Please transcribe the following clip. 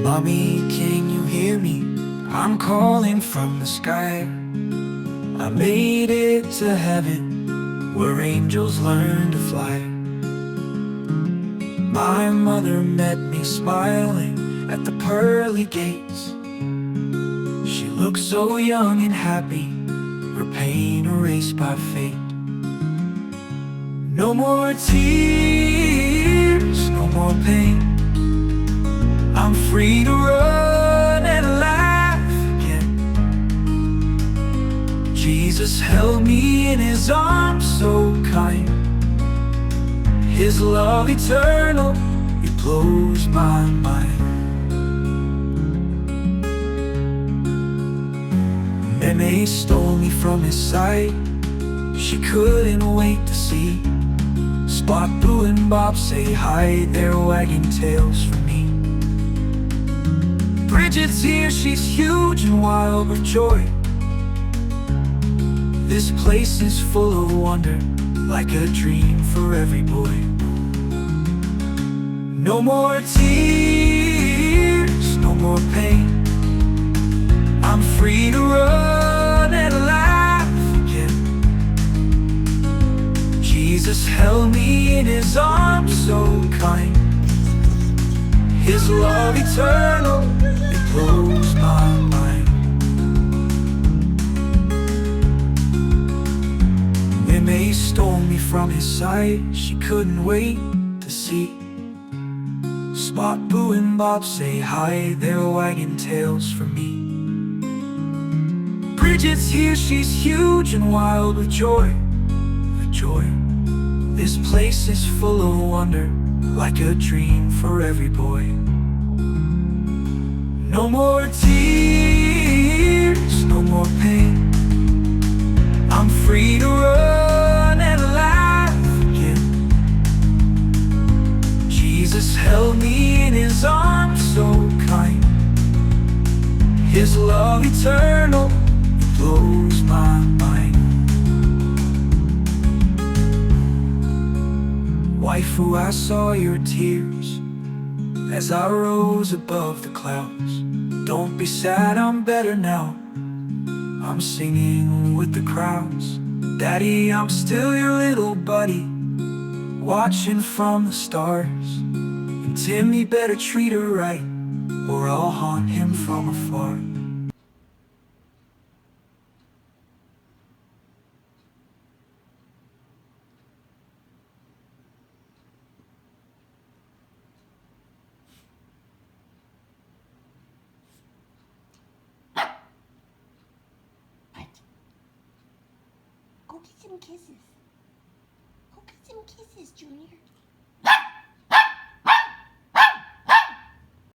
Mommy, can you hear me? I'm calling from the sky. I made it to heaven, where angels learn to fly. My mother met me smiling at the pearly gates. She looked so young and happy, her pain erased by fate. No more tears, no more pain. I'm free to run and laugh again. Jesus held me in his arms so kind. His love eternal, it blows my mind. Meme stole me from his sight. She couldn't wait to see Spot, Boo, and Bob say hi, they're wagging tails for me. Bridget's here, she's huge and wild with joy. This place is full of wonder, like a dream for every boy. No more tears, no more pain. I'm free to run and laugh again. Jesus held me in his arms so kind. His love eternal, it blows my mind. Meme stole me from his sight. She couldn't wait to see Spot, Boo, and Bob say hi, they're wagging tails for me. Bridget's here, she's huge and wild with joy. With joy. This place is full of wonder, like a dream for every boy. No more tears, no more pain. I'm free to run and laugh again. Jesus held me in his arms so kind. His love eternal, it blows my mind. Waifu, I saw your tears as I rose above the clouds. Don't be sad, I'm better now. I'm singing with the crowds. Daddy, I'm still your little buddy, watching from the stars. And Timmy better treat her right, or I'll haunt him from afar. Go get some kisses. Go get some kisses, Junior.